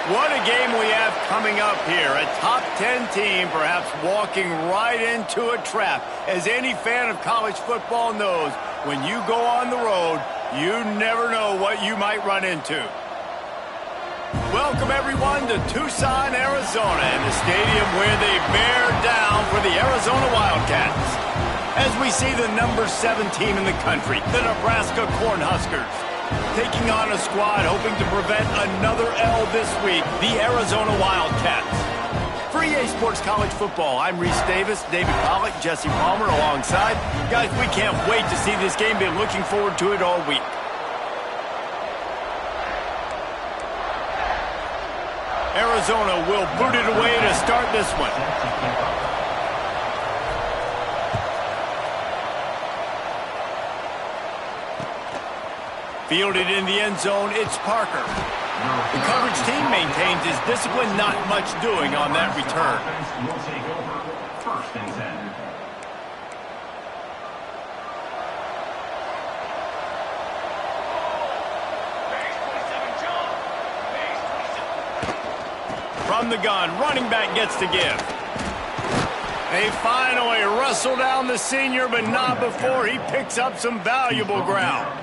What a game we have coming up here. A top 10 team perhaps walking right into a trap. As any fan of college football knows, when you go on the road, you never know what you might run into. Welcome, everyone, to Tucson, Arizona, and the stadium where they bear down for the Arizona Wildcats. As we see the number 7 team in the country, the Nebraska Cornhuskers, taking on a squad hoping to prevent another L this week, the Arizona Wildcats. For EA Sports College Football, I'm Reese Davis, David Pollack, Jesse Palmer alongside. Guys, we can't wait to see this game. Been looking forward to it all week. Arizona will boot it away to start this one. Fielded in the end zone, it's Parker. The coverage team maintains his discipline, not much doing on that return. Will take over. First and 10. From the gun, running back gets to give. They finally wrestle down the senior, but not before he picks up some valuable ground.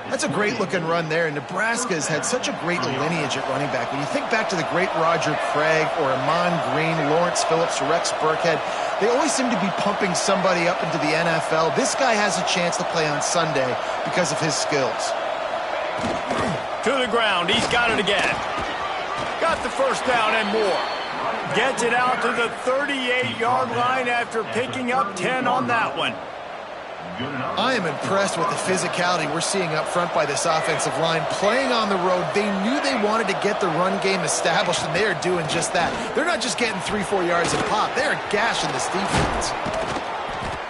That's a great-looking run there. Nebraska's had such a great lineage at running back. When you think back to the great Roger Craig or Amon Green, Lawrence Phillips, Rex Burkhead, they always seem to be pumping somebody up into the NFL. This guy has a chance to play on Sunday because of his skills. To the ground, he's got it again. Got the first down and more. Gets it out to the 38-yard line after picking up 10 on that one. I am impressed with the physicality we're seeing up front by this offensive line. Playing on the road, they knew they wanted to get the run game established, and they are doing just that. They're not just getting 3-4 yards a pop. They are gashing this defense.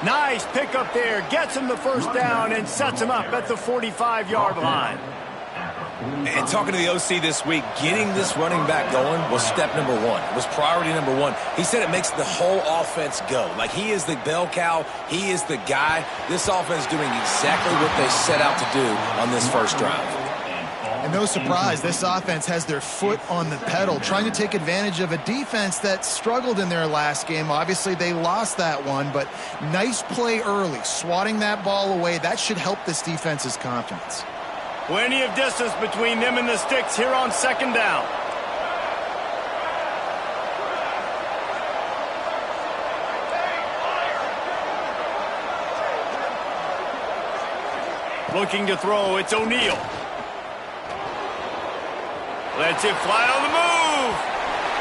Nice pick up there. Gets him the first down and sets him up at the 45-yard line. And talking to the OC this week, getting this running back going was step number 1. It was priority number 1. He said it makes the whole offense go. Like, he is the bell cow. He is the guy. This offense doing exactly what they set out to do on this first drive. And no surprise, this offense has their foot on the pedal, trying to take advantage of a defense that struggled in their last game. Obviously, they lost that one, but nice play early, swatting that ball away. That should help this defense's confidence. Plenty of distance between them and the sticks here on second down. Looking to throw, it's O'Neal. Lets it fly on the move.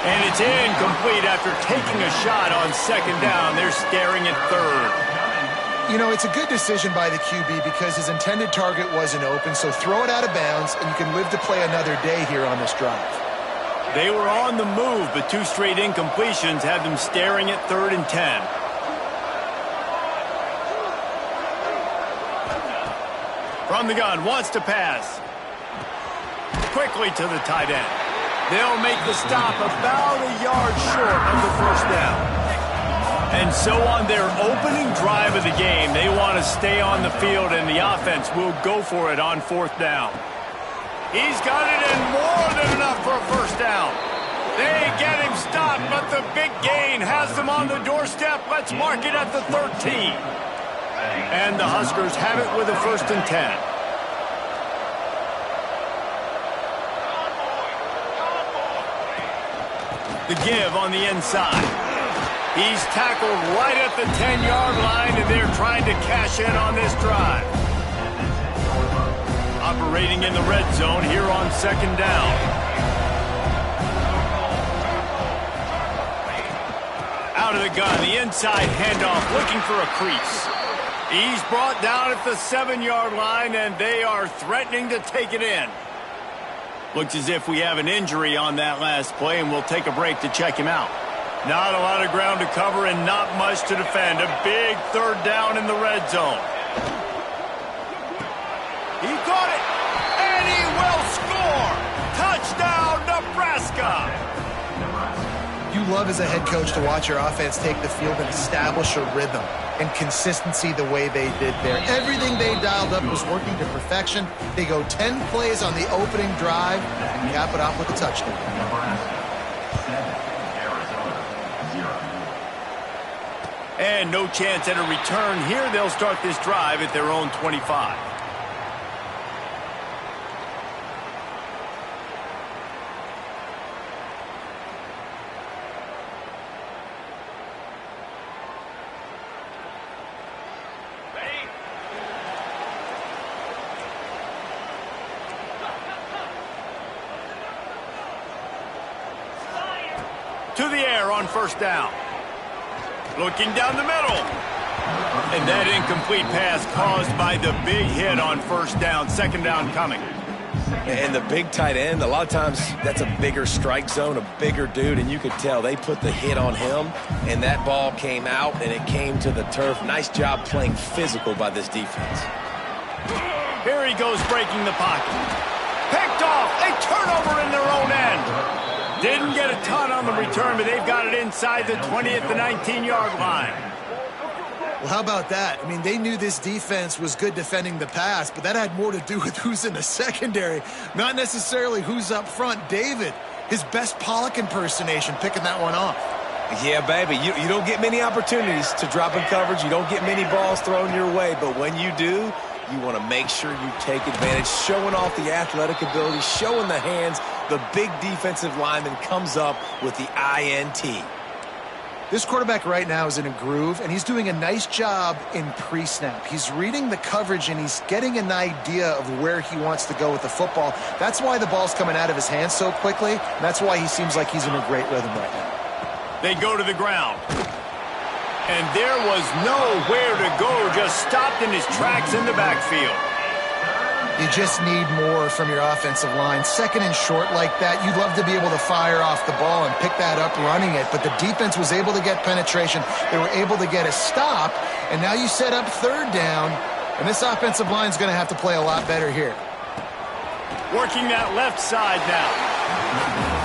And it's incomplete after taking a shot on second down. They're staring at third. You know, it's a good decision by the QB because his intended target wasn't open, so throw it out of bounds, and you can live to play another day here on this drive. They were on the move, but 2 straight incompletions had them staring at 3rd and 10. From the gun, wants to pass. Quickly to the tight end. They'll make the stop about a yard short of the first down. And so on their opening drive of the game, they want to stay on the field, and the offense will go for it on 4th down. He's got it in more than enough for a first down. They get him stopped, but the big gain has them on the doorstep. Let's mark it at the 13. And the Huskers have it with a 1st and 10. The give on the inside. He's tackled right at the 10-yard line, and they're trying to cash in on this drive. Operating in the red zone here on second down. Out of the gun, the inside handoff, looking for a crease. He's brought down at the 7-yard line, and they are threatening to take it in. Looks as if we have an injury on that last play, and we'll take a break to check him out. Not a lot of ground to cover and not much to defend. A big 3rd down in the red zone. He caught it, and he will score. Touchdown, Nebraska. You love as a head coach to watch your offense take the field and establish a rhythm and consistency the way they did there. Everything they dialed up was working to perfection. They go 10 plays on the opening drive and cap it off with a touchdown. And no chance at a return here. They'll start this drive at their own 25. To the air on first down. Looking down the middle. And that incomplete pass caused by the big hit on first down. Second down coming. And the big tight end, a lot of times that's a bigger strike zone, a bigger dude, and you could tell they put the hit on him, and that ball came out, and it came to the turf. Nice job playing physical by this defense. Here he goes breaking the pocket. Picked off. A turnover in their own end. Didn't get a ton on the return, but they've got it inside the 20 at the 19-yard line. Well, how about that? I mean, they knew this defense was good defending the pass, but that had more to do with who's in the secondary, not necessarily who's up front. David, his best Pollock impersonation, picking that one off. Yeah, baby, you don't get many opportunities to drop in coverage. You don't get many balls thrown your way, but when you do, you want to make sure you take advantage, showing off the athletic ability, showing the hands. The big defensive lineman comes up with the INT. This quarterback right now is in a groove, and he's doing a nice job in pre-snap. He's reading the coverage, and he's getting an idea of where he wants to go with the football. That's why the ball's coming out of his hands so quickly, and that's why he seems like he's in a great rhythm right now. They go to the ground. And there was nowhere to go, just stopped in his tracks in the backfield. You just need more from your offensive line. Second and short like that, you'd love to be able to fire off the ball and pick that up running it, but the defense was able to get penetration. They were able to get a stop, and now you set up third down, and this offensive line is going to have to play a lot better here. Working that left side now.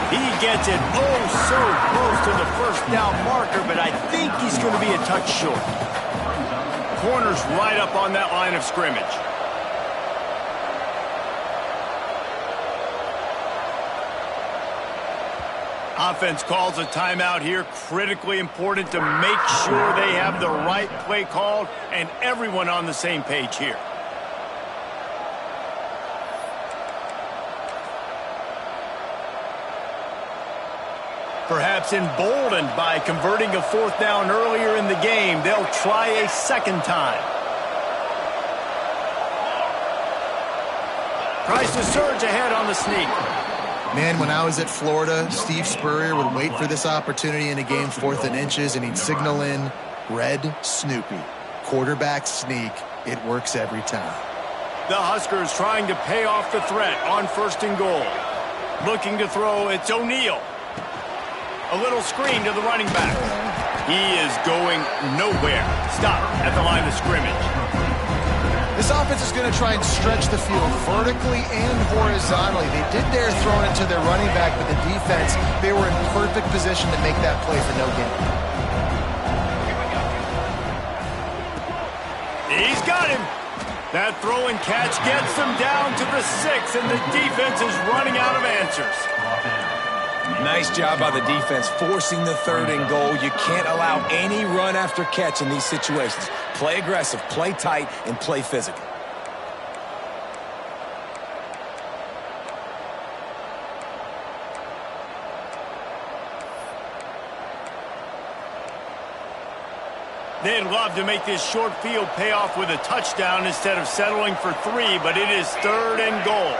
He gets it oh so close to the first down marker, but I think he's going to be a touch short. Corner's right up on that line of scrimmage. Offense calls a timeout here. Critically important to make sure they have the right play called and everyone on the same page here. Perhaps emboldened by converting a fourth down earlier in the game, they'll try a second time. Tries to surge ahead on the sneak. Man, when I was at Florida, Steve Spurrier would wait for this opportunity in a game 4th and inches, and he'd signal in Red Snoopy. Quarterback sneak. It works every time. The Huskers trying to pay off the threat on first and goal. Looking to throw, it's O'Neal. A little screen to the running back. He is going nowhere. Stop at the line of scrimmage. This offense is going to try and stretch the field vertically and horizontally. They did dare throwing it to their running back, but the defense, they were in perfect position to make that play for no gain. He's got him. That throw and catch gets them down to the 6, and the defense is running out of answers. Nice job by the defense forcing the third and goal. You can't allow any run after catch in these situations. Play aggressive, play tight, and play physical. They'd love to make this short field pay off with a touchdown instead of settling for 3, but it is third and goal.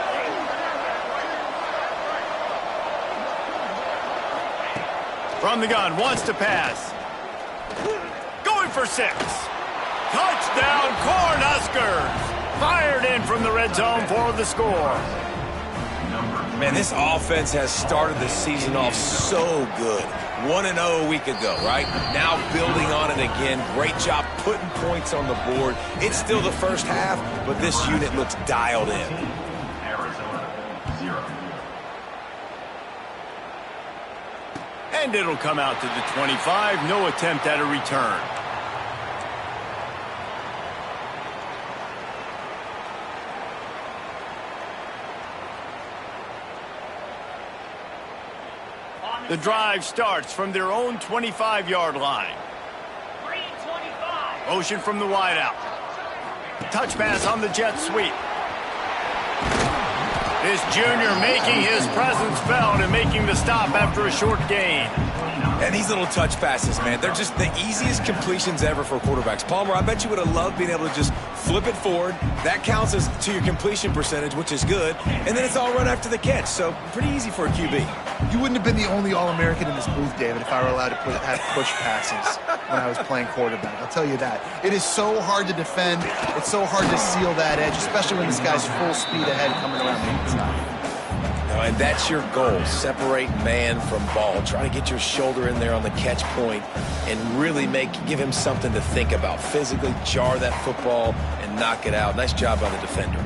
From the gun, wants to pass. Going for 6. Touchdown, Cornhuskers! Fired in from the red zone for the score. Man, this offense has started the season off so good. 1-0 a week ago, right? Now building on it again. Great job putting points on the board. It's still the first half, but this unit looks dialed in. And it'll come out to the 25. No attempt at a return. The drive starts from their own 25-yard line. Motion from the wide out. Touch pass on the jet sweep. This junior making his presence felt and making the stop after a short gain. And these little touch passes, man, they're just the easiest completions ever for quarterbacks. Palmer, I bet you would have loved being able to just flip it forward. That counts as to your completion percentage, which is good. And then it's all run after the catch, so pretty easy for a QB. You wouldn't have been the only All-American in this booth, David, if I were allowed to have push passes when I was playing quarterback. I'll tell you that. It is so hard to defend. It's so hard to seal that edge, especially when this guy's full speed ahead coming around the inside. And that's your goal. Separate man from ball. Try to get your shoulder in there on the catch point and really give him something to think about. Physically jar that football and knock it out. Nice job by the defender.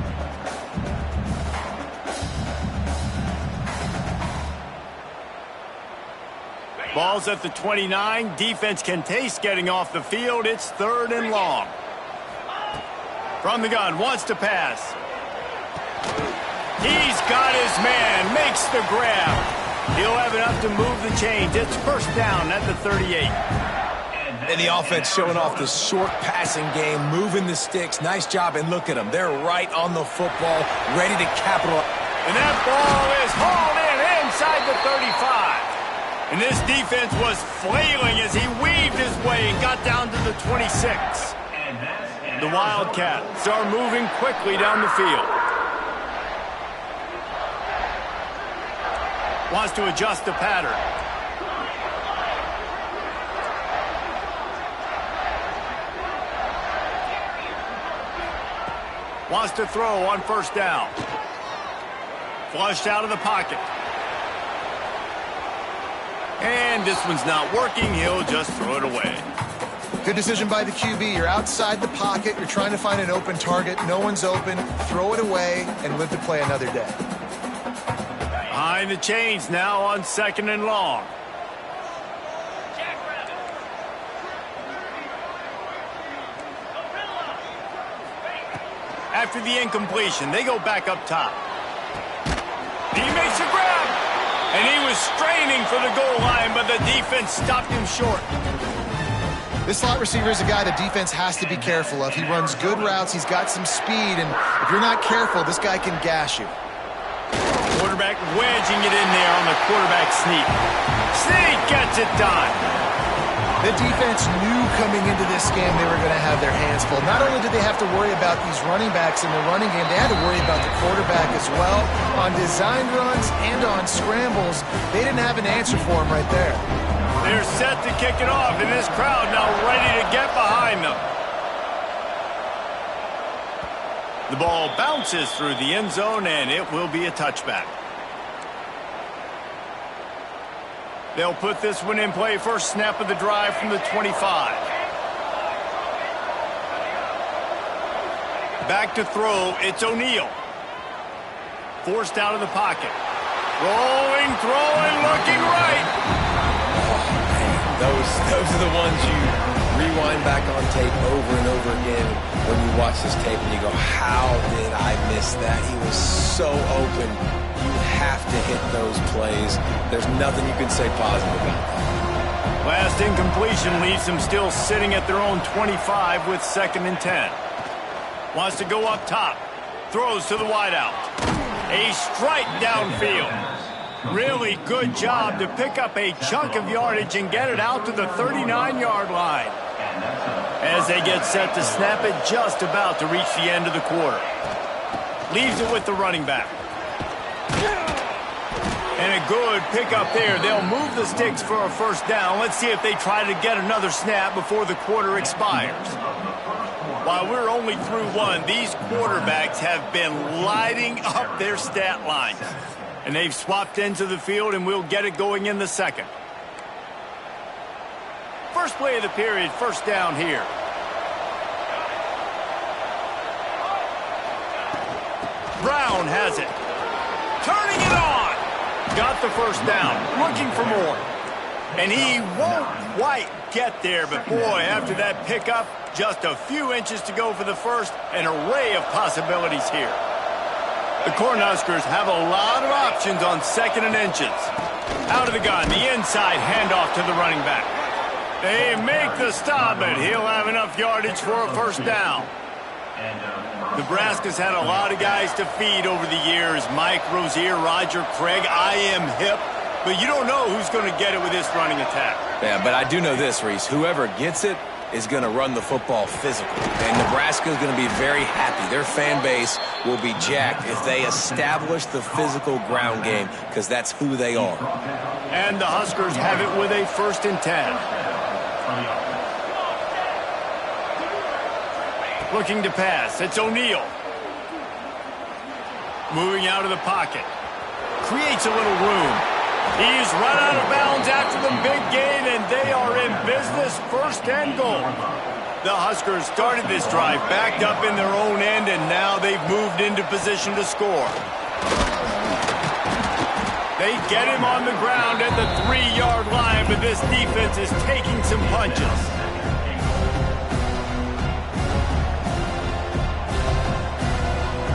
Ball's at the 29. Defense can taste getting off the field. It's 3rd and long. From the gun, wants to pass. He's got his man, makes the grab. He'll have enough to move the chains. It's 1st down at the 38. And the offense showing off the short passing game, moving the sticks. Nice job, and look at them. They're right on the football, ready to capitalize. And that ball is hauled in inside the 35. And this defense was flailing as he weaved his way and got down to the 26. The Wildcats are moving quickly down the field. Wants to adjust the pattern. Wants to throw on 1st down. Flushed out of the pocket. And this one's not working. He'll just throw it away. Good decision by the QB. You're outside the pocket. You're trying to find an open target. No one's open. Throw it away and live to play another day. Behind the chains now on 2nd and long. After the incompletion, they go back up top. He makes a grab. And he was straining for the goal line, but the defense stopped him short. This slot receiver is a guy the defense has to be careful of. He runs good routes. He's got some speed, and if you're not careful, this guy can gash you. Quarterback wedging it in there on the quarterback sneak. Sneak gets it done. The defense knew coming into this game they were going to have their hands full. Not only did they have to worry about these running backs in the running game, they had to worry about the quarterback as well. On designed runs and on scrambles, they didn't have an answer for him right there. They're set to kick it off, and this crowd now ready to get behind them. The ball bounces through the end zone, and it will be a touchback. They'll put this one in play. 1st snap of the drive from the 25. Back to throw. It's O'Neal. Forced out of the pocket. Rolling, throwing, looking right. Those are the ones you rewind back on tape over and over again when you watch this tape and you go, how did I miss that? He was so open. You have to hit those plays. There's nothing you can say positive about that. Last incompletion leaves them still sitting at their own 25 with 2nd and 10. Wants to go up top. Throws to the wideout. A strike downfield. Really good job to pick up a chunk of yardage and get it out to the 39-yard line. As they get set to snap it, just about to reach the end of the quarter. Leaves it with the running back. And a good pickup there. They'll move the sticks for a 1st down. Let's see if they try to get another snap before the quarter expires. While we're only through one, these quarterbacks have been lighting up their stat lines. And they've swapped into the field, and we'll get it going in the 2nd. First play of the period, 1st down here. Brown has it. Turning it on. Got the 1st down. Looking for more. And he won't quite get there, but boy, after that pickup, just a few inches to go for the 1st. An array of possibilities here. The Cornhuskers have a lot of options on 2nd and inches. Out of the gun, the inside handoff to the running back. They make the stop, but he'll have enough yardage for a first down. Nebraska's had a lot of guys to feed over the years. Mike Rozier, Roger Craig, I am hip. But you don't know who's going to get it with this running attack. Yeah, but I do know this, Reese. Whoever gets it is going to run the football physical. And Nebraska is going to be very happy. Their fan base will be jacked if they establish the physical ground game, because that's who they are. And the Huskers have it with a 1st and 10. Looking to pass. It's O'Neal. Moving out of the pocket. Creates a little room. He's run out of bounds after the big gain, and they are in business. 1st and goal. The Huskers started this drive backed up in their own end, and now they've moved into position to score. They get him on the ground at the 3-yard line, but this defense is taking some punches.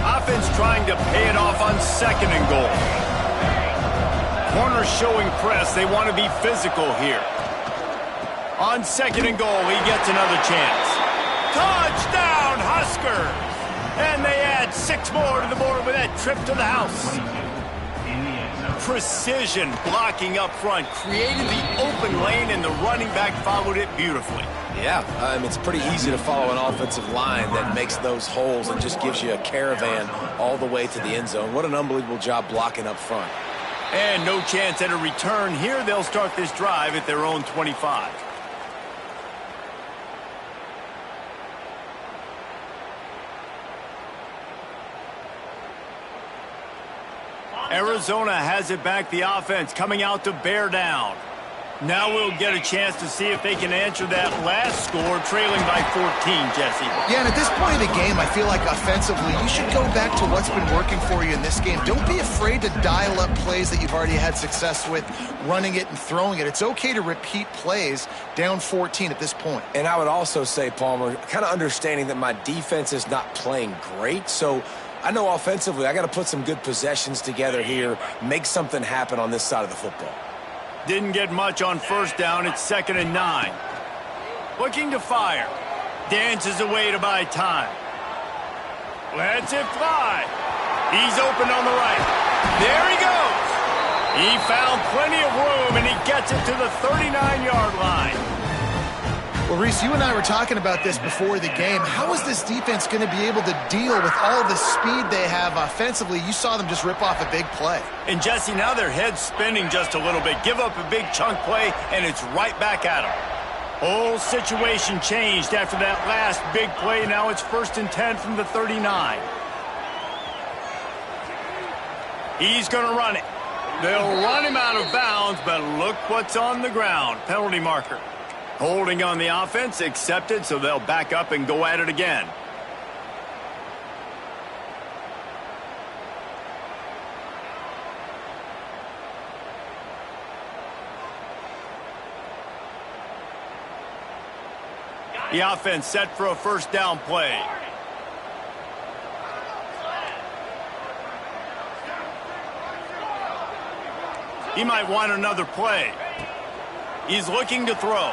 Offense trying to pay it off on 2nd and goal. Corner showing press. They want to be physical here. On 2nd and goal, he gets another chance. Touchdown, Huskers! And they add 6 more to the board with that trip to the house. Precision blocking up front, created the open lane, and the running back followed it beautifully. Yeah, it's pretty easy to follow an offensive line that makes those holes and just gives you a caravan all the way to the end zone. What an unbelievable job blocking up front. And no chance at a return here. They'll start this drive at their own 25. Arizona has it back, the offense coming out to bear down. Now we'll get a chance to see if they can answer that last score, trailing by 14, Jesse. Yeah, and at this point of the game, I feel like offensively, you should go back to what's been working for you in this game. Don't be afraid to dial up plays that you've already had success with, running it and throwing it. It's okay to repeat plays down 14 at this point. And I would also say, Palmer, kind of understanding that my defense is not playing great, so I know offensively I got to put some good possessions together here, make something happen on this side of the football. Didn't get much on 1st down. It's 2nd and 9. Looking to fire. Dances away to buy time. Lets it fly. He's open on the right. There he goes. He found plenty of room, and he gets it to the 39-yard line. Well, Reese, you and I were talking about this before the game. How is this defense going to be able to deal with all the speed they have offensively? You saw them just rip off a big play. And, Jesse, now their head's spinning just a little bit. Give up a big chunk play, and it's right back at them. Whole situation changed after that last big play. Now it's 1st and 10 from the 39. He's going to run it. They'll run him out of bounds, but look what's on the ground. Penalty marker. Holding on the offense, accepted, so they'll back up and go at it again. The offense set for a 1st down play. He might want another play. He's looking to throw.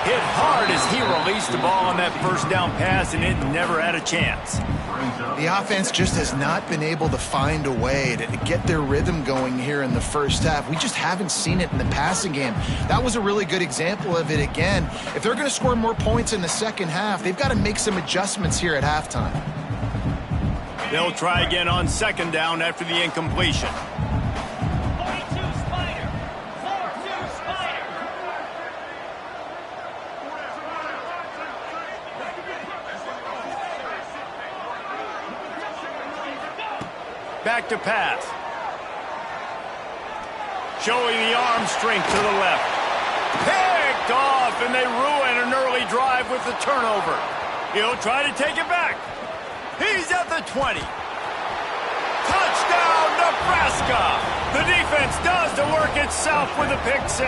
Hit hard as he released the ball on that 1st down pass, and it never had a chance. The offense just has not been able to find a way to get their rhythm going here in the 1st half. We just haven't seen it in the passing game. That was a really good example of it again. If they're going to score more points in the 2nd half, they've got to make some adjustments here at halftime. They'll try again on 2nd down after the incompletion. Back to pass. Showing the arm strength to the left. Picked off, and they ruin an early drive with the turnover. He'll try to take it back. He's at the 20. Touchdown, Nebraska! The defense does the work itself with a pick 6.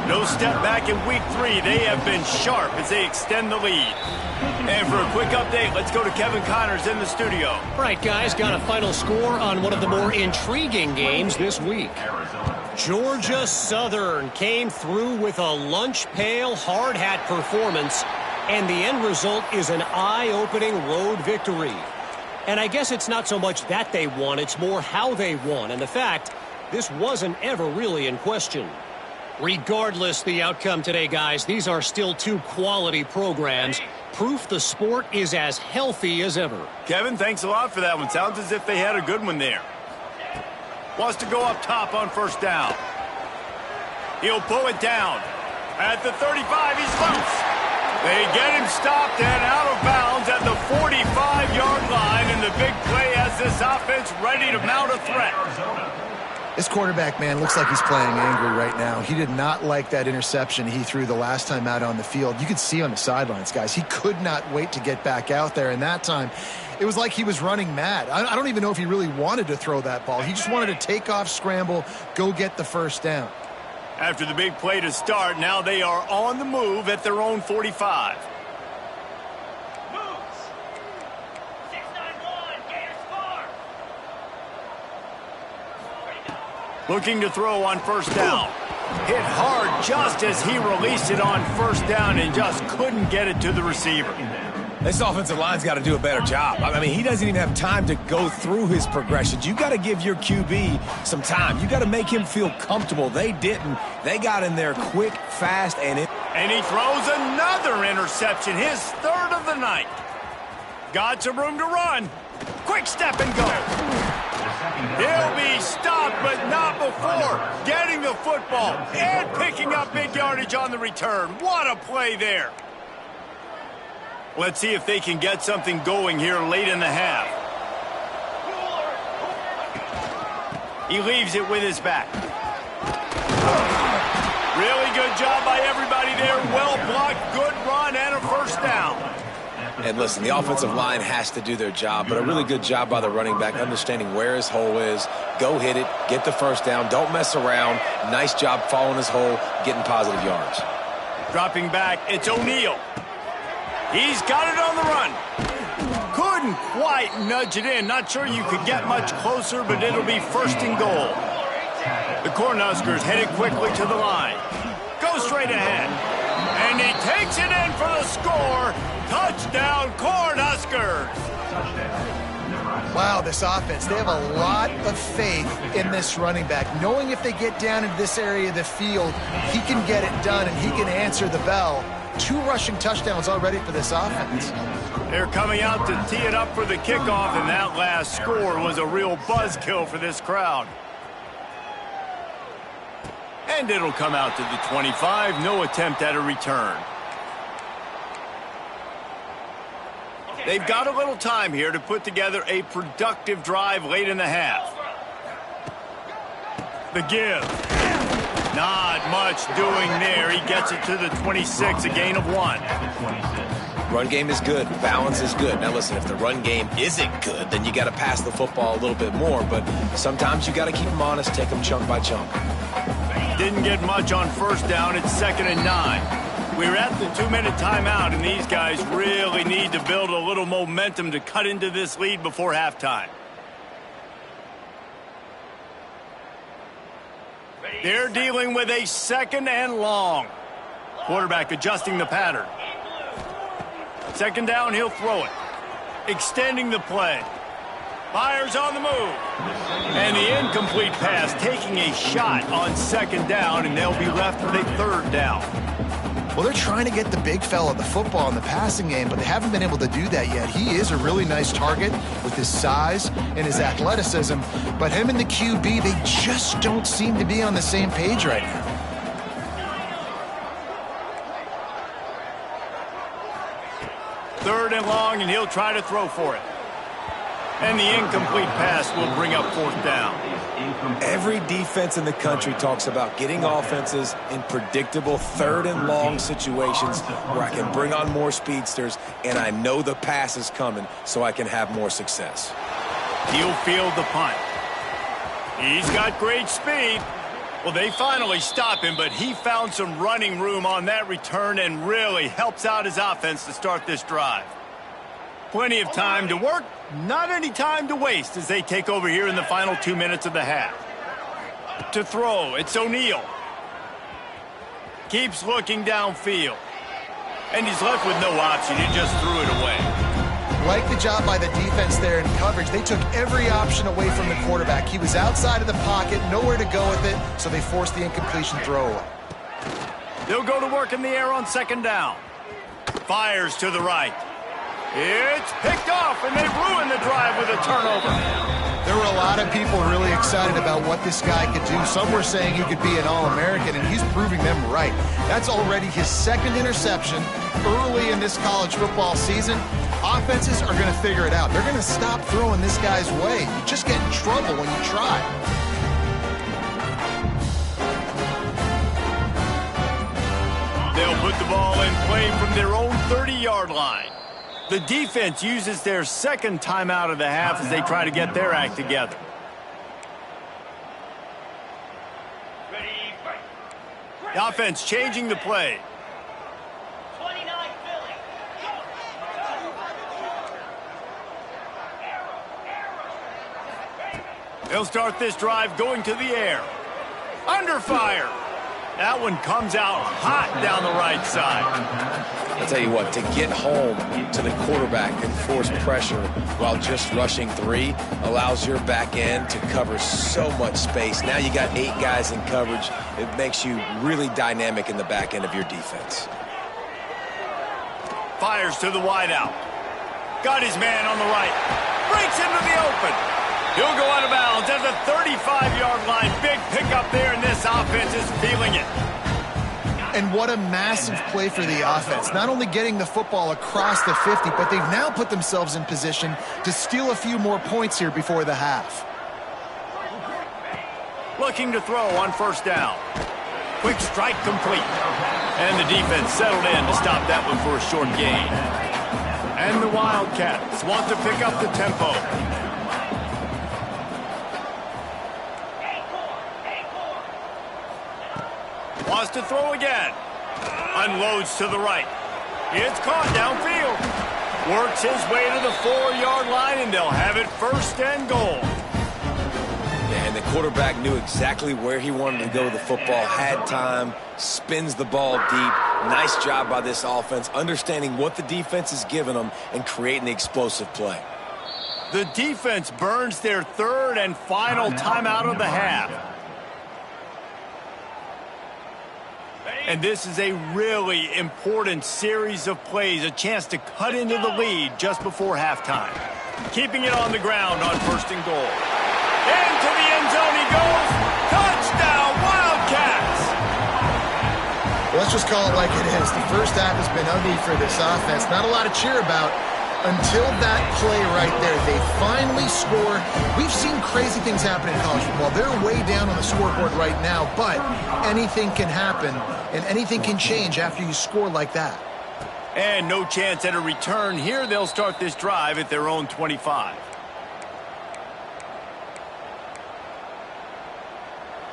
No step back in week 3. They have been sharp as they extend the lead. And for a quick update, let's go to Kevin Connors in the studio. All right, guys, got a final score on one of the more intriguing games this week. Georgia Southern came through with a lunch pail hard hat performance, and the end result is an eye-opening road victory. And I guess it's not so much that they won, it's more how they won. And the fact, this wasn't ever really in question. Regardless the outcome today, guys, these are still two quality programs. Proof the sport is as healthy as ever. Kevin, thanks a lot for that one. Sounds as if they had a good one there. Wants to go up top on first down. He'll pull it down. At the 35, he's loose. They get him stopped and out of bounds at the 45-yard line, and the big play has this offense ready to mount a threat. This quarterback, man, looks like he's playing angry right now. He did not like that interception he threw the last time out on the field. You could see on the sidelines, guys, he could not wait to get back out there, and that time it was like he was running mad. I don't even know if he really wanted to throw that ball. He just wanted to take off, scramble, go get the first down. After the big play to start, now they are on the move at their own 45. Looking to throw on first down. Hit hard just as he released it on first down and just couldn't get it to the receiver. This offensive line's got to do a better job. I mean, he doesn't even have time to go through his progressions. You got to give your QB some time. You got to make him feel comfortable. They didn't. They got in there quick, fast, and he throws another interception, his third of the night. Got some room to run. Quick step and go. He'll be stopped, but not before getting the football and picking up big yardage on the return. What a play there. Let's see if they can get something going here late in the half. He leaves it with his back. Really good job by everybody there. Well blocked, good run, and a first down. And listen, the offensive line has to do their job, but a really good job by the running back, understanding where his hole is. Go hit it, get the first down, don't mess around. Nice job following his hole, getting positive yards. Dropping back, it's O'Neal. He's got it on the run. Couldn't quite nudge it in. Not sure you could get much closer, but it'll be first and goal. The Cornhuskers headed quickly to the line. Go straight ahead. And he takes it in for the score. Touchdown, Cornhuskers. Wow, this offense, they have a lot of faith in this running back, knowing if they get down into this area of the field, he can get it done and he can answer the bell. 2 rushing touchdowns already for this offense. They're coming out to tee it up for the kickoff, and that last score was a real buzzkill for this crowd. And it'll come out to the 25. No attempt at a return. They've got a little time here to put together a productive drive late in the half. The give. Not much doing there. He gets it to the 26, a gain of 1. Run game is good. Balance is good. Now, listen, if the run game isn't good, then you got to pass the football a little bit more. But sometimes you got to keep them honest, take them chunk by chunk. Didn't get much on first down. It's 2nd and 9. We're at the 2-minute timeout, and these guys really need to build a little momentum to cut into this lead before halftime. They're dealing with a 2nd and long. Quarterback adjusting the pattern. 2nd down, he'll throw it. Extending the play. Fires on the move. And the incomplete pass taking a shot on 2nd down, and they'll be left with a 3rd down. Well, they're trying to get the big fella the football in the passing game, but they haven't been able to do that yet. He is a really nice target with his size and his athleticism, but him and the QB, they just don't seem to be on the same page right now. Third and long, and he'll try to throw for it. And the incomplete pass will bring up 4th down. Every defense in the country talks about getting offenses in predictable 3rd and long situations where I can bring on more speedsters and I know the pass is coming so I can have more success. He'll field the punt. He's got great speed. Well, they finally stop him, but he found some running room on that return and really helps out his offense to start this drive. Plenty of time to work, not any time to waste as they take over here in the final 2 minutes of the half. To throw, it's O'Neal. Keeps looking downfield. And he's left with no option. He just threw it away. Like the job by the defense there in coverage. They took every option away from the quarterback. He was outside of the pocket, nowhere to go with it, so they forced the incompletion throwaway. They'll go to work in the air on second down. Fires to the right. It's picked off, and they ruin the drive with a turnover. There were a lot of people really excited about what this guy could do. Some were saying he could be an All-American, and he's proving them right. That's already his second interception early in this college football season. Offenses are going to figure it out. They're going to stop throwing this guy's way. You just get in trouble when you try. They'll put the ball in play from their own 30-yard line. The defense uses their second timeout of the half as they try to get their act together. The offense changing the play. They'll start this drive going to the air. Under fire. That one comes out hot down the right side. I'll tell you what, to get home to the quarterback and force pressure while just rushing 3 allows your back end to cover so much space. Now you got 8 guys in coverage. It makes you really dynamic in the back end of your defense. Fires to the wideout. Got his man on the right. Breaks into the open. He'll go out of bounds at the 35-yard line. Big pickup there, and this offense is feeling it. And what a massive play for the offense. Not only getting the football across the 50, but they've now put themselves in position to steal a few more points here before the half. Looking to throw on first down. Quick strike complete. And the defense settled in to stop that one for a short gain. And the Wildcats want to pick up the tempo. Wants to throw again. Unloads to the right. It's caught downfield. Works his way to the 4-yard line, and they'll have it first and goal. Yeah, and the quarterback knew exactly where he wanted to go with the football, had time, spins the ball deep. Nice job by this offense, understanding what the defense is giving them and creating the explosive play. The defense burns their third and final timeout of the half. And this is a really important series of plays, a chance to cut into the lead just before halftime. Keeping it on the ground on first and goal. Into the end zone he goes. Touchdown, Wildcats! Let's just call it like it is. The first half has been ugly for this offense. Not a lot to cheer about until that play right there. They finally score. We've seen crazy things happen in college football. They're way down on the scoreboard right now, but anything can happen, and anything can change after you score like that. And no chance at a return here. They'll start this drive at their own 25.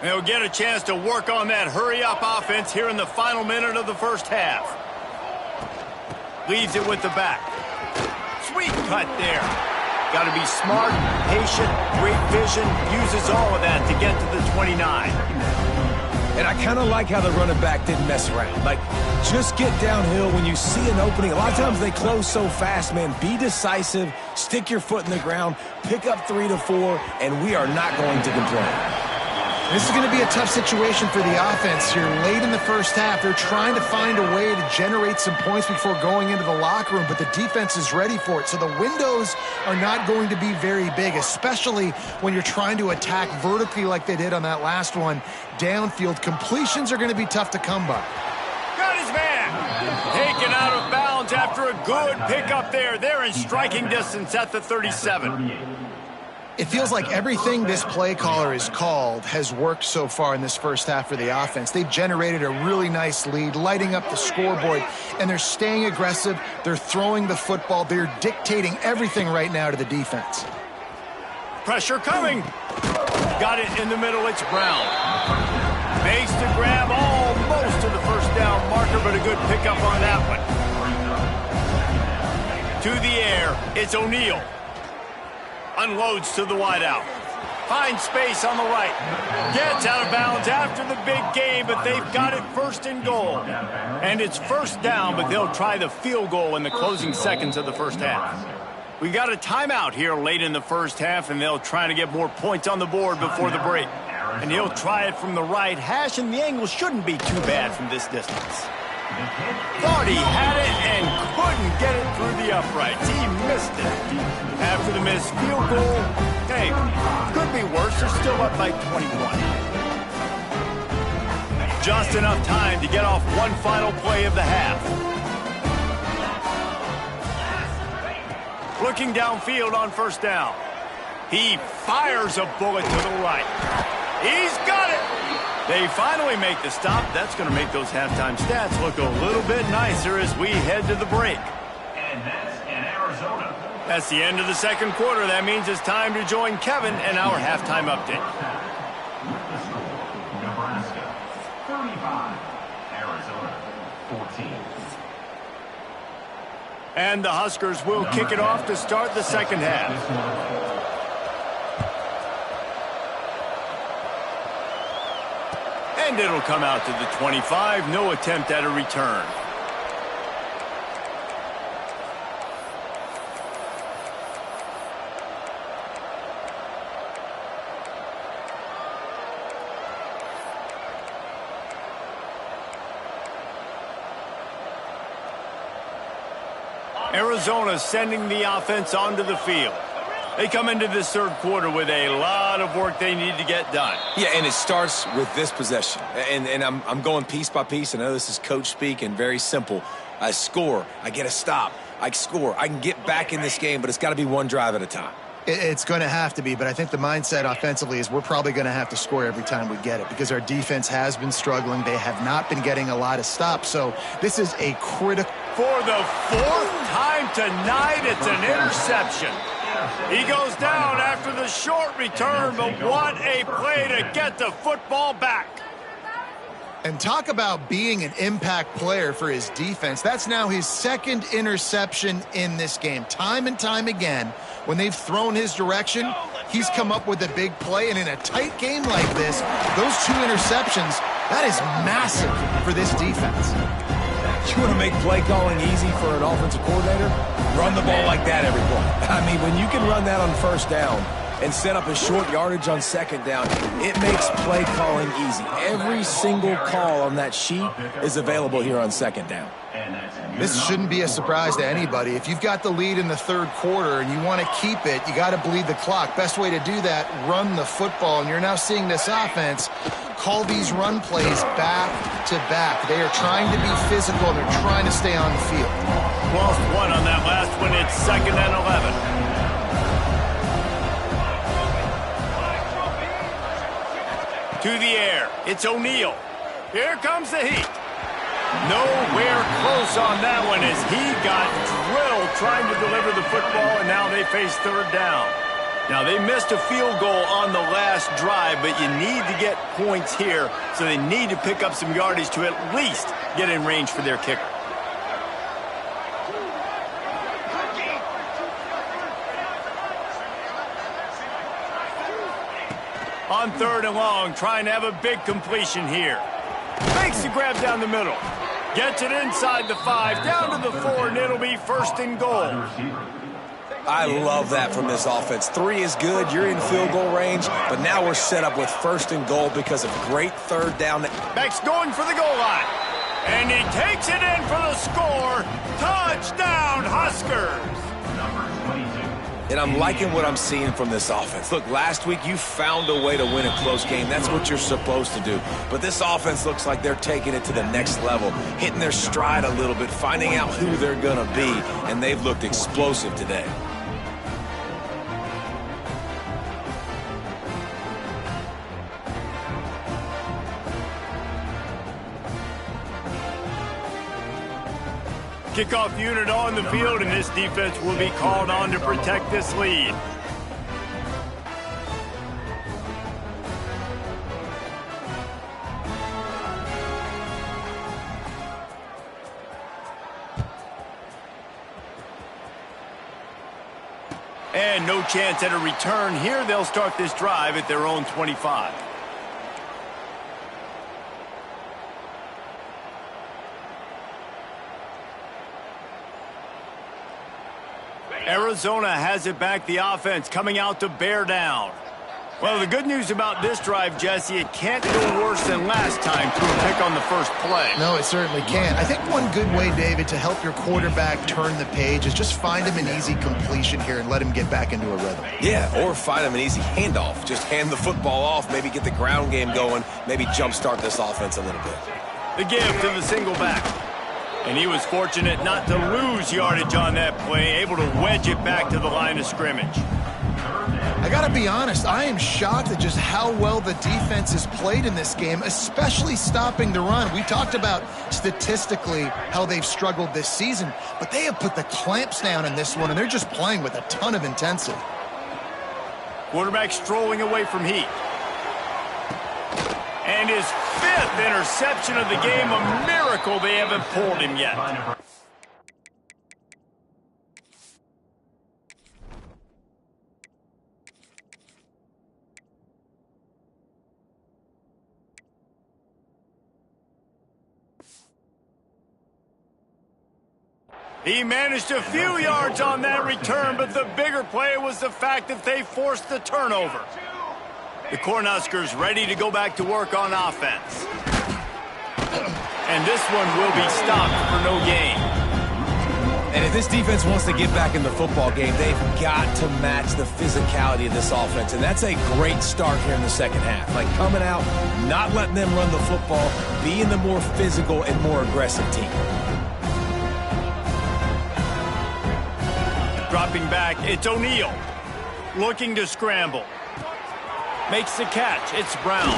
They'll get a chance to work on that hurry-up offense here in the final minute of the first half. Leaves it with the back. Sweet cut there. Got to be smart, patient, great vision. Uses all of that to get to the 29. And I kind of like how the running back didn't mess around. Like, just get downhill when you see an opening. A lot of times they close so fast, man. Be decisive, stick your foot in the ground, pick up 3 to 4, and we are not going to complain. This is going to be a tough situation for the offense here. Late in the first half, they're trying to find a way to generate some points before going into the locker room, but the defense is ready for it. So the windows are not going to be very big, especially when you're trying to attack vertically like they did on that last one. Downfield completions are going to be tough to come by. Got his man. Taken out of bounds after a good pickup there. They're in striking distance at the 37. It feels like everything this play caller has called has worked so far in this first half for the offense. They've generated a really nice lead, lighting up the scoreboard, and they're staying aggressive. They're throwing the football. They're dictating everything right now to the defense. Pressure coming. Got it in the middle. It's Brown. Makes the grab almost to the first down marker, but a good pickup on that one. To the air. It's O'Neal. Unloads to the wideout. Finds space on the right. Gets out of bounds after the big gain, but they've got it first and goal. And it's first down, but they'll try the field goal in the closing seconds of the first half. We got a timeout here late in the first half, and they'll try to get more points on the board before the break. And he'll try it from the right hash, and the angle shouldn't be too bad from this distance. Thought he had it and couldn't get it through the uprights. He missed it. After the missed field goal, hey, could be worse. They're still up by 21. Just enough time to get off one final play of the half. Looking downfield on first down. He fires a bullet to the right. He's got it! They finally make the stop. That's going to make those halftime stats look a little bit nicer as we head to the break. And that's in Arizona. That's the end of the second quarter. That means it's time to join Kevin and our halftime update. The score, Nebraska 35, Arizona 14. And the Huskers will kick it off to start the second half. And it'll come out to the 25. No attempt at a return. Arizona sending the offense onto the field. They come into this third quarter with a lot of work they need to get done. Yeah, and it starts with this possession. And I'm going piece by piece. I know this is coach speak and very simple. I score. I get a stop. I score. I can get back in this game, but it's got to be one drive at a time. It's going to have to be, but I think the mindset offensively is we're probably going to have to score every time we get it because our defense has been struggling. They have not been getting a lot of stops, so this is a critical. For the fourth time tonight, it's an interception. He goes down after the short return, but what a play to get the football back. And talk about being an impact player for his defense. That's now his second interception in this game. Time and time again, when they've thrown his direction, he's come up with a big play. And in a tight game like this, those two interceptions, that is massive for this defense. You want to make play calling easy for an offensive coordinator? Run the ball like that every play. I mean, when you can run that on first down and set up a short yardage on second down, it makes play calling easy. Every single call on that sheet is available here on second down. This shouldn't be a surprise to anybody. If you've got the lead in the third quarter and you want to keep it, you got to bleed the clock. Best way to do that, run the football. And you're now seeing this offense call these run plays back to back. They are trying to be physical, and they're trying to stay on the field. Lost one on that last one. It's 2nd and 11. To the air. It's O'Neal. Here comes the heat. Nowhere close on that one as he got drilled trying to deliver the football, and now they face third down. Now, they missed a field goal on the last drive, but you need to get points here, so they need to pick up some yardage to at least get in range for their kicker. On 3rd and long, trying to have a big completion here. Makes the grab down the middle. Gets it inside the 5, down to the 4, and it'll be 1st and goal. I love that from this offense. 3 is good. You're in field goal range, but now we're set up with 1st and goal because of great third down. Beck's going for the goal line. And he takes it in for the score. Touchdown, Huskers. And I'm liking what I'm seeing from this offense. Look, last week you found a way to win a close game. That's what you're supposed to do. But this offense looks like they're taking it to the next level, hitting their stride a little bit, finding out who they're going to be, and they've looked explosive today. Kickoff unit on the field, and this defense will be called on to protect this lead. And no chance at a return here. They'll start this drive at their own 25. Arizona has it back. The offense coming out to bear down. Well, the good news about this drive, Jesse, it can't go worse than last time through a pick on the first play. No, it certainly can't. I think one good way, David, to help your quarterback turn the page is just find him an easy completion here and let him get back into a rhythm. Yeah, or find him an easy handoff. Just hand the football off, maybe get the ground game going, maybe jumpstart this offense a little bit. The give to the single back. And he was fortunate not to lose yardage on that play, able to wedge it back to the line of scrimmage. I got to be honest, I am shocked at just how well the defense has played in this game, especially stopping the run. We talked about statistically how they've struggled this season, but they have put the clamps down in this one, and they're just playing with a ton of intensity. Quarterback strolling away from heat. And his 5th interception of the game, a miracle they haven't pulled him yet. He managed a few yards on that return, but the bigger play was the fact that they forced the turnover. The Cornhuskers ready to go back to work on offense. And this one will be stopped for no gain. And if this defense wants to get back in the football game, they've got to match the physicality of this offense. And that's a great start here in the second half. Like coming out, not letting them run the football, being the more physical and more aggressive team. Dropping back, it's O'Neal. Looking to scramble. Makes the catch. It's Brown.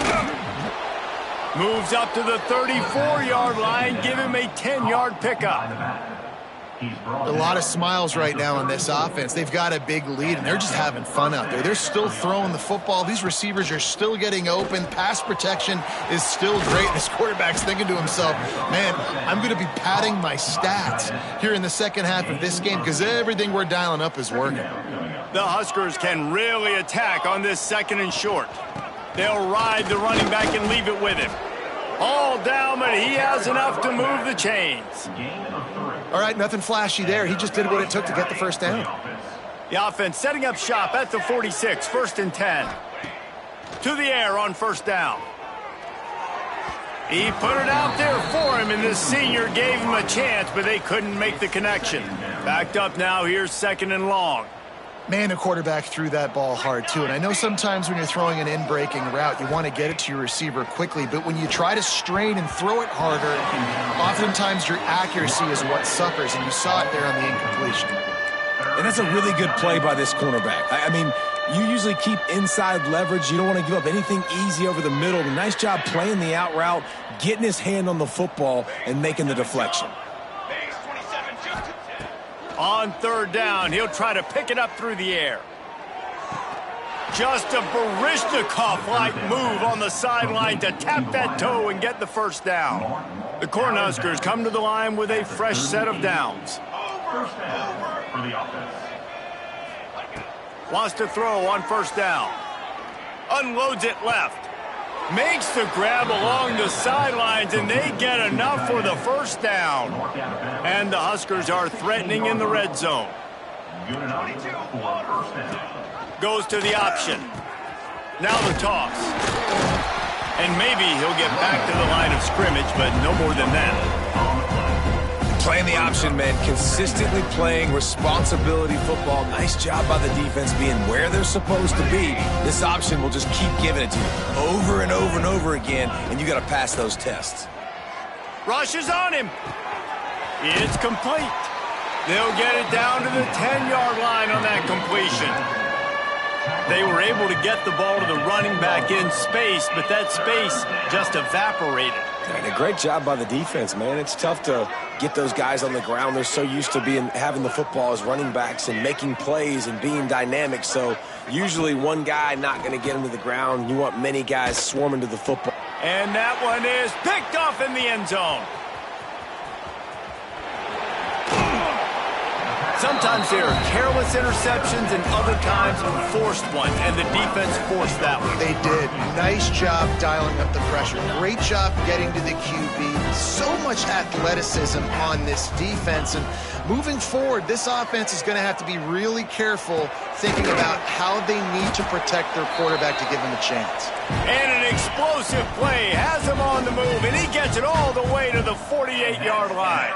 Moves up to the 34-yard line. Give him a 10-yard pickup. A lot of smiles right now on this offense. They've got a big lead, and they're just having fun out there. They're still throwing the football. These receivers are still getting open. Pass protection is still great. This quarterback's thinking to himself, man, I'm going to be padding my stats here in the second half of this game because everything we're dialing up is working. The Huskers can really attack on this 2nd and short. They'll ride the running back and leave it with him. All down, but he has enough to move the chains. All right, nothing flashy there. He just did what it took to get the first down. The offense setting up shop at the 46, 1st and 10. To the air on 1st down. He put it out there for him, and the senior gave him a chance, but they couldn't make the connection. Backed up now, here's 2nd and long. Man, the quarterback threw that ball hard, too. And I know sometimes when you're throwing an in-breaking route, you want to get it to your receiver quickly. But when you try to strain and throw it harder, oftentimes your accuracy is what suffers. And you saw it there on the incompletion. And that's a really good play by this cornerback. I mean, you usually keep inside leverage. You don't want to give up anything easy over the middle. Nice job playing the out route, getting his hand on the football, and making the deflection. On 3rd down, he'll try to pick it up through the air. Just a Baryshnikov-like move on the sideline to tap that toe and get the 1st down. The Cornhuskers come to the line with a fresh set of downs. First down for the offense. Wants to throw on 1st down. Unloads it left. Makes the grab along the sidelines, and they get enough for the 1st down. And the Huskers are threatening in the red zone. Good enough for first down. Goes to the option. Now the toss. And maybe he'll get back to the line of scrimmage, but no more than that. Playing the option, man. Consistently playing responsibility football. Nice job by the defense being where they're supposed to be. This option will just keep giving it to you over and over and over again, and you got to pass those tests. Rushes on him. It's complete. They'll get it down to the 10-yard line on that completion. They were able to get the ball to the running back in space, but that space just evaporated. And a great job by the defense, man. It's tough to get those guys on the ground. They're so used to having the football as running backs and making plays and being dynamic. So usually one guy not going to get into the ground. You want many guys swarming to the football. And that one is picked off in the end zone. Sometimes they are careless interceptions and other times forced ones, and the defense forced that one. They did. Nice job dialing up the pressure. Great job getting to the QB. So much athleticism on this defense. And moving forward, this offense is going to have to be really careful thinking about how they need to protect their quarterback to give him a chance. And an explosive play has him on the move, and he gets it all the way to the 48-yard line.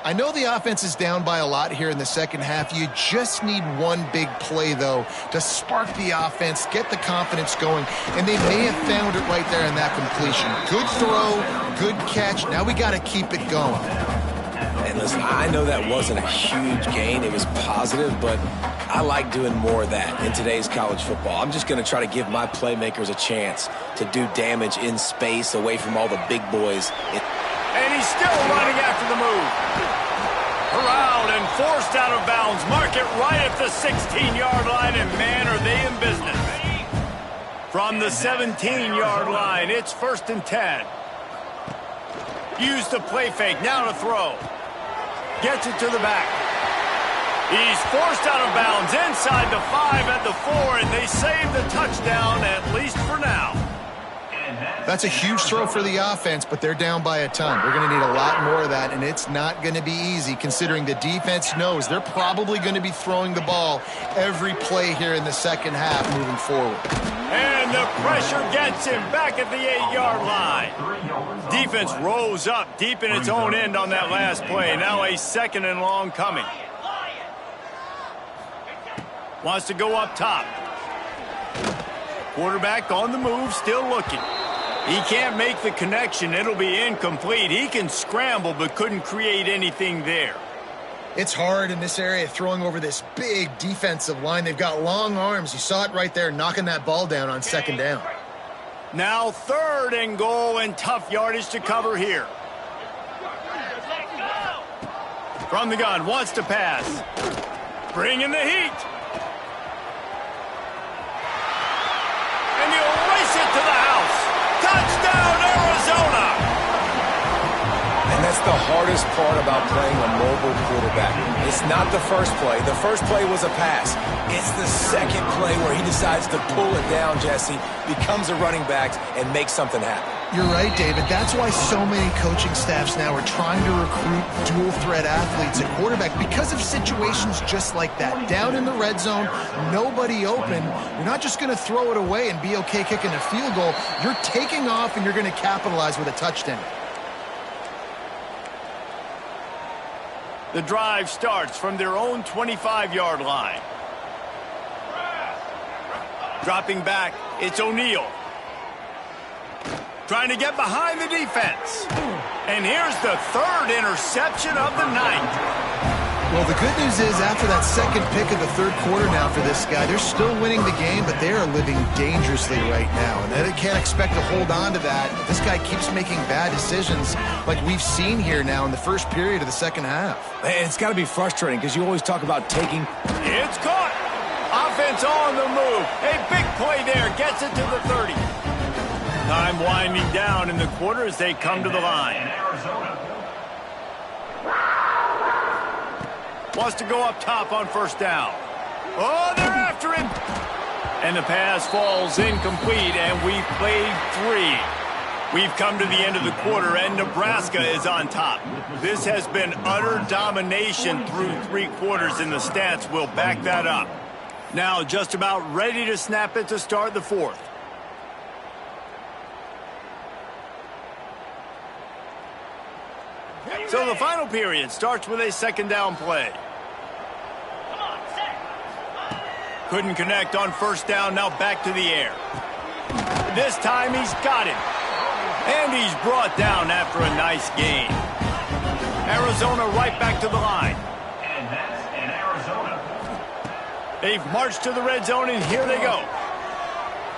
I know the offense is down by a lot here in the second half. You just need one big play, though, to spark the offense, get the confidence going, and they may have found it right there in that completion. Good throw, good catch. Now we got to keep it going. And listen, I know that wasn't a huge gain. It was positive, but I like doing more of that in today's college football. I'm just going to try to give my playmakers a chance to do damage in space away from all the big boys. And he's still running after the move. Around and forced out of bounds. Mark it right at the 16-yard line, and man, are they in business. From the 17-yard line, it's 1st and 10. Use the play fake, now to throw. Gets it to the back. He's forced out of bounds inside the 5 at the 4, and they save the touchdown, at least for now. That's a huge throw for the offense, but they're down by a ton. We're going to need a lot more of that, and it's not going to be easy considering the defense knows they're probably going to be throwing the ball every play here in the second half moving forward. And the pressure gets him back at the 8-yard line. Defense rose up deep in its own end on that last play. Now a 2nd and long coming. Wants to go up top. Quarterback on the move, still looking. He can't make the connection. It'll be incomplete. He can scramble, but couldn't create anything there. It's hard in this area throwing over this big defensive line. They've got long arms. You saw it right there, knocking that ball down on 2nd down. Now 3rd and goal, and tough yardage to cover here. From the gun, wants to pass. Bringing the heat. And he'll race it to the house. Touchdown, Arizona! And that's the hardest part about playing a mobile quarterback. It's not the first play. The first play was a pass. It's the second play where he decides to pull it down, Jesse, becomes a running back, and makes something happen. You're right, David. That's why so many coaching staffs now are trying to recruit dual-threat athletes at quarterback because of situations just like that. Down in the red zone, nobody open. You're not just going to throw it away and be okay kicking a field goal. You're taking off, and you're going to capitalize with a touchdown. The drive starts from their own 25-yard line. Dropping back, it's O'Neal. Trying to get behind the defense. And here's the 3rd interception of the night. Well, the good news is after that second pick of the 3rd quarter now for this guy, they're still winning the game, but they are living dangerously right now. And they can't expect to hold on to that. This guy keeps making bad decisions like we've seen here now in the first period of the second half. And it's got to be frustrating because you always talk about taking. It's caught. Offense on the move. A big play there. Gets it to the 30. Time winding down in the quarter as they come to the line. Wants to go up top on 1st down. Oh, they're after him. And the pass falls incomplete, and we've played 3. We've come to the end of the quarter, and Nebraska is on top. This has been utter domination through 3 quarters, and the stats will back that up. Now just about ready to snap it to start the 4th. So the final period starts with a 2nd down play. Couldn't connect on 1st down, now back to the air. This time he's got him. And he's brought down after a nice gain. Arizona right back to the line. And that's in Arizona. They've marched to the red zone, and here they go.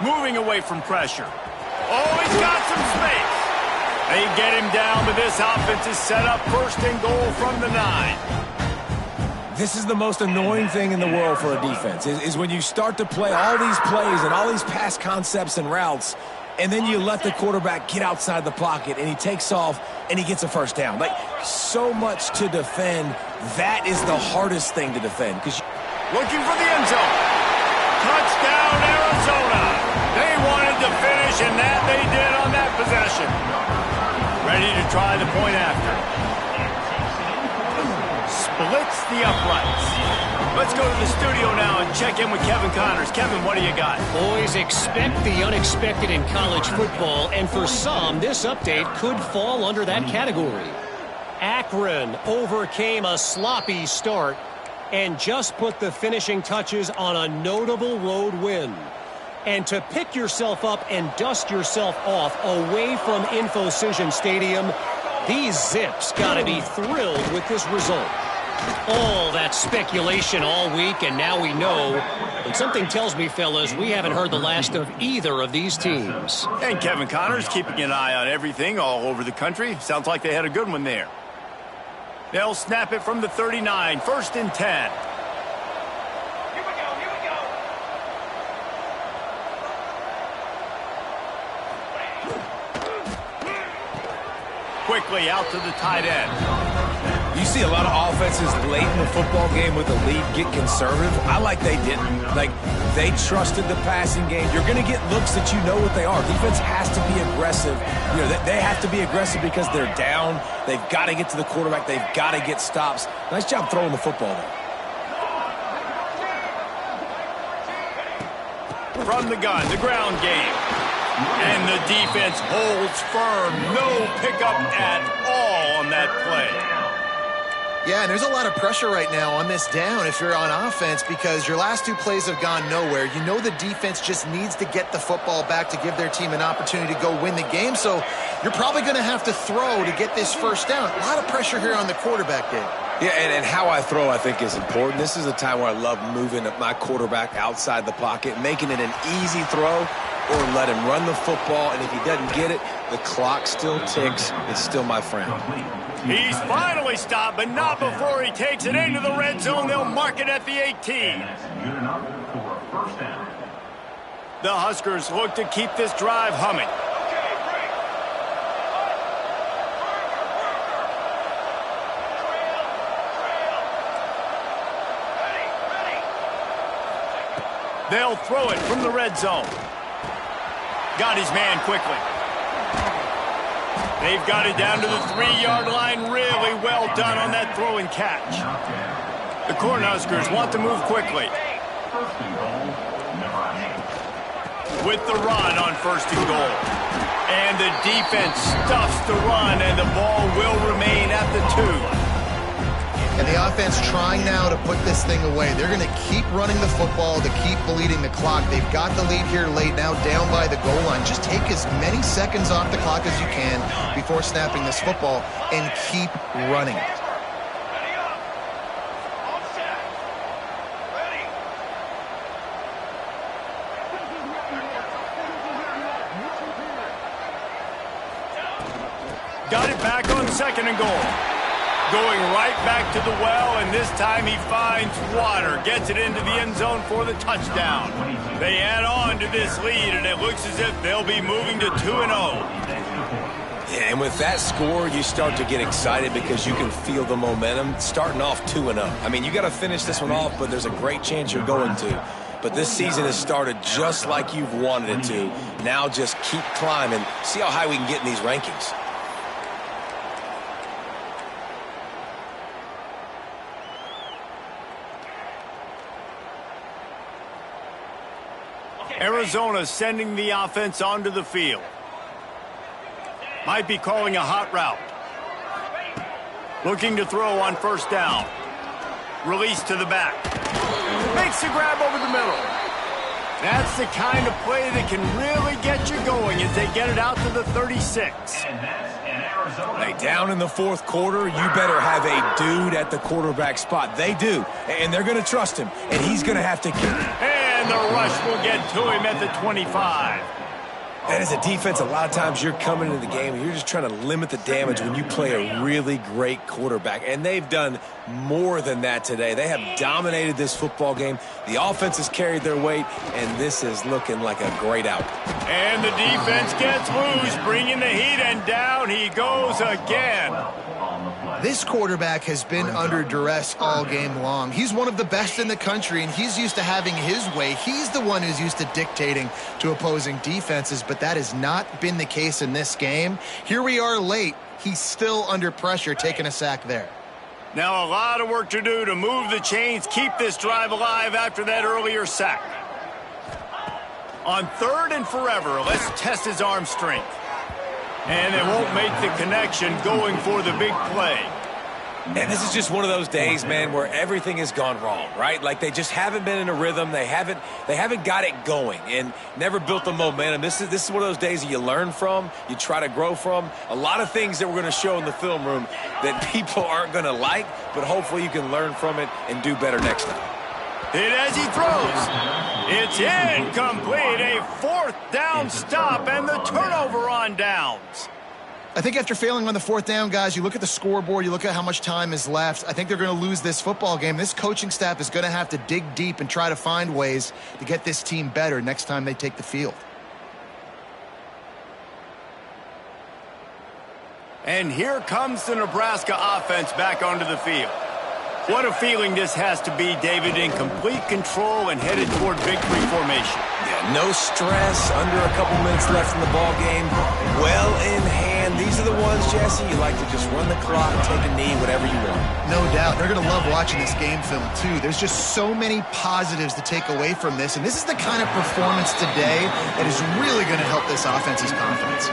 Moving away from pressure. Oh, he's got some space. They get him down, but this offense is set up 1st and goal from the 9. This is the most annoying thing in the world for a defense, is when you start to play all these plays and all these pass concepts and routes, and then you let the quarterback get outside the pocket, and he takes off, and he gets a first down. Like, so much to defend. That is the hardest thing to defend. Looking for the end zone. Touchdown, Arizona. They wanted to finish, and that they did on that possession. Ready to try the point after. Splits the uprights. Let's go to the studio now and check in with Kevin Connors. Kevin, what do you got? Boys, expect the unexpected in college football, and for some, this update could fall under that category. Akron overcame a sloppy start and just put the finishing touches on a notable road win. And to pick yourself up and dust yourself off away from InfoCision Stadium, these Zips gotta be thrilled with this result. All that speculation all week, and now we know. But something tells me, fellas, we haven't heard the last of either of these teams. And Kevin Connors keeping an eye on everything all over the country. Sounds like they had a good one there. They'll snap it from the 39, 1st and 10. Here we go. Quickly out to the tight end. You see a lot of offenses late in the football game with the lead get conservative. I like they didn't. Like, they trusted the passing game. You're going to get looks that you know what they are. Defense has to be aggressive. You know, they have to be aggressive because they're down. They've got to get to the quarterback. They've got to get stops. Nice job throwing the football there. From the gun, the ground game. And the defense holds firm. No pickup at all on that play. Yeah, and there's a lot of pressure right now on this down if you're on offense because your last two plays have gone nowhere. You know the defense just needs to get the football back to give their team an opportunity to go win the game, so you're probably going to have to throw to get this first down. A lot of pressure here on the quarterback game. Yeah, and how I throw, I think, is important. This is a time where I love moving my quarterback outside the pocket, making it an easy throw, or let him run the football, and if he doesn't get it, the clock still ticks. It's still my friend. He's finally stopped, but not before he takes it into the red zone. They'll mark it at the 18. Good enough for a first down. The Huskers look to keep this drive humming. They'll throw it from the red zone. Got his man quickly. They've got it down to the 3-yard line. Really well done on that throw and catch. The Cornhuskers want to move quickly. With the run on 1st and goal. And the defense stuffs the run, and the ball will remain at the 2. And the offense trying now to put this thing away. They're going to keep running the football to keep bleeding the clock. They've got the lead here late, now down by the goal line. Just take as many seconds off the clock as you can before snapping this football and keep running it. Got it back on 2nd and goal. Going right back to the well, and this time he finds water. Gets it into the end zone for the touchdown. They add on to this lead, and it looks as if they'll be moving to 2-0. Yeah, and with that score, you start to get excited because you can feel the momentum starting off 2-0. I mean, you got to finish this one off, but there's a great chance you're going to. But this season has started just like you've wanted it to. Now just keep climbing. See how high we can get in these rankings. Arizona sending the offense onto the field. Might be calling a hot route. Looking to throw on 1st down. Release to the back. Makes the grab over the middle. That's the kind of play that can really get you going as they get it out to the 36. Hey, down in the 4th quarter, you better have a dude at the quarterback spot. They do, and they're going to trust him, and he's going to have to kick. And the rush will get to him at the 25. And as a defense, a lot of times you're coming into the game and you're just trying to limit the damage when you play a really great quarterback. And they've done more than that today. They have dominated this football game. The offense has carried their weight, and this is looking like a great out. And the defense gets loose, bringing the heat, and down he goes again. This quarterback has been under duress all game long. He's one of the best in the country, and he's used to having his way. He's the one who's used to dictating to opposing defenses, but that has not been the case in this game. Here we are late. He's still under pressure, taking a sack there. Now a lot of work to do to move the chains, keep this drive alive after that earlier sack. On 3rd and forever, let's test his arm strength. And they won't make the connection going for the big play. And this is just one of those days, man, where everything has gone wrong, right? Like they just haven't been in a rhythm. They haven't got it going and never built the momentum. This is one of those days that you learn from, you try to grow from. A lot of things that we're going to show in the film room that people aren't going to like, but hopefully you can learn from it and do better next time. Hit as he throws. It's incomplete. A 4th down stop and the turnover on downs. I think after failing on the 4th down, guys, you look at the scoreboard, you look at how much time is left. I think they're going to lose this football game. This coaching staff is going to have to dig deep and try to find ways to get this team better next time they take the field. And here comes the Nebraska offense back onto the field. What a feeling this has to be, David, in complete control and headed toward victory formation. Yeah, no stress, under a couple minutes left in the ball game. Well in hand. These are the ones, Jesse, you like to just run the clock, take a knee, whatever you want. No doubt. They're going to love watching this game film, too. There's just so many positives to take away from this, and this is the kind of performance today that is really going to help this offense's confidence.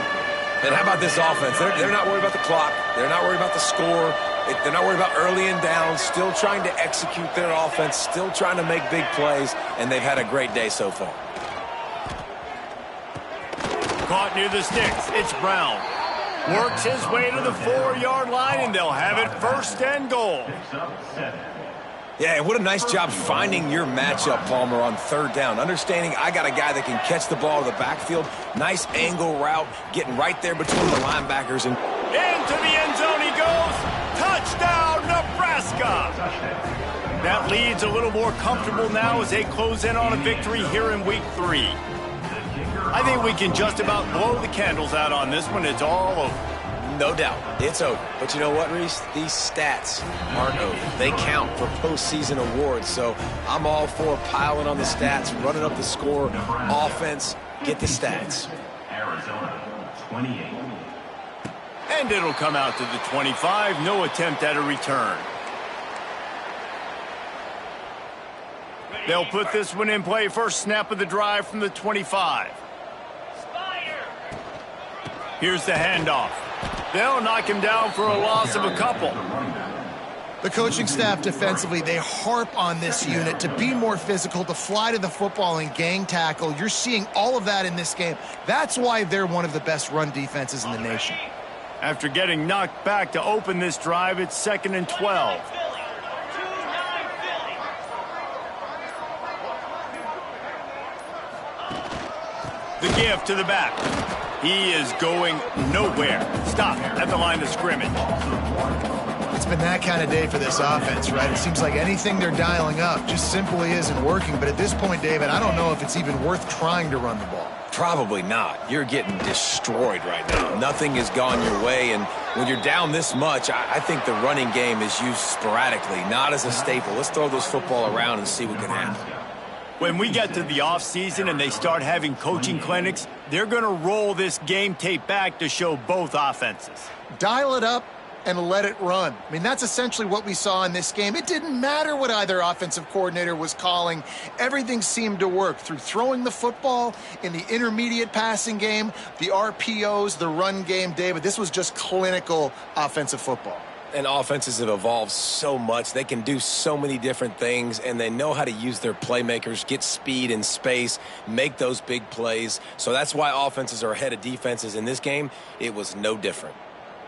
And how about this offense? They're not worried about the clock. They're not worried about the score. They're not worried about early and down, still trying to execute their offense, still trying to make big plays, and they've had a great day so far. Caught near the sticks. It's Brown. Works his way to the 4-yard line, and they'll have it 1st and goal. Yeah, what a nice job finding your matchup, Palmer, on 3rd down. Understanding I got a guy that can catch the ball to the backfield. Nice angle route, getting right there between the linebackers. And into the end zone he goes. Touchdown, Nebraska! That lead's a little more comfortable now as they close in on a victory here in week 3. I think we can just about blow the candles out on this one. It's all over. No doubt, it's over. But you know what, Reese? These stats aren't over. They count for postseason awards. So I'm all for piling on the stats, running up the score, offense, get the stats. Arizona, 28. And it'll come out to the 25. No attempt at a return. They'll put this one in play. First snap of the drive from the 25. Here's the handoff. They'll knock him down for a loss of a couple. The coaching staff defensively, they harp on this unit to be more physical, to fly to the football and gang tackle. You're seeing all of that in this game. That's why they're one of the best run defenses in the nation. After getting knocked back to open this drive, it's 2nd and 12. The give to the back. He is going nowhere. Stop at the line of scrimmage. It's been that kind of day for this offense, right? It seems like anything they're dialing up just simply isn't working. But at this point, David, I don't know if it's even worth trying to run the ball. Probably not. You're getting destroyed right now. Nothing has gone your way, and when you're down this much, I think the running game is used sporadically, not as a staple. Let's throw this football around and see what can happen. When we get to the offseason and they start having coaching clinics, they're going to roll this game tape back to show both offenses. Dial it up and let it run. I mean, that's essentially what we saw in this game. It didn't matter what either offensive coordinator was calling. Everything seemed to work through throwing the football in the intermediate passing game, the RPOs, the run game. David, this was just clinical offensive football. And offenses have evolved so much. They can do so many different things, and they know how to use their playmakers, get speed and space, make those big plays. So that's why offenses are ahead of defenses in this game. It was no different.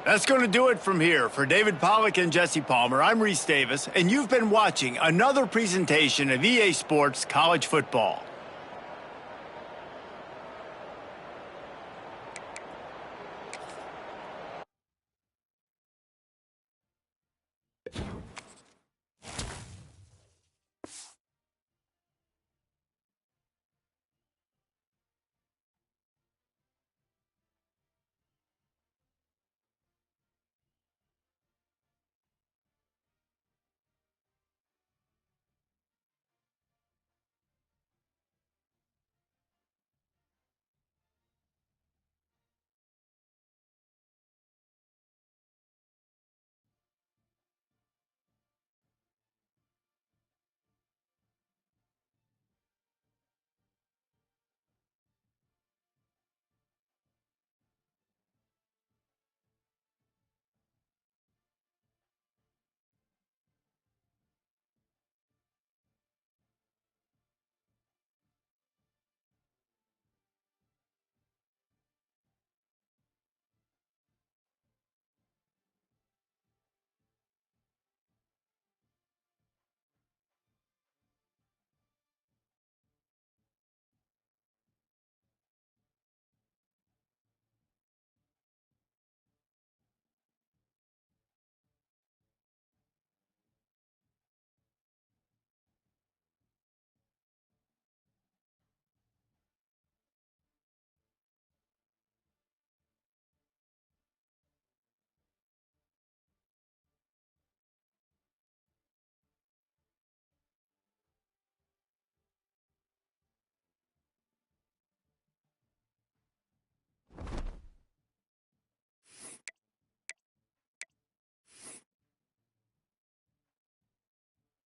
That's going to do it from here. For David Pollack and Jesse Palmer, I'm Reese Davis, and you've been watching another presentation of EA Sports College Football.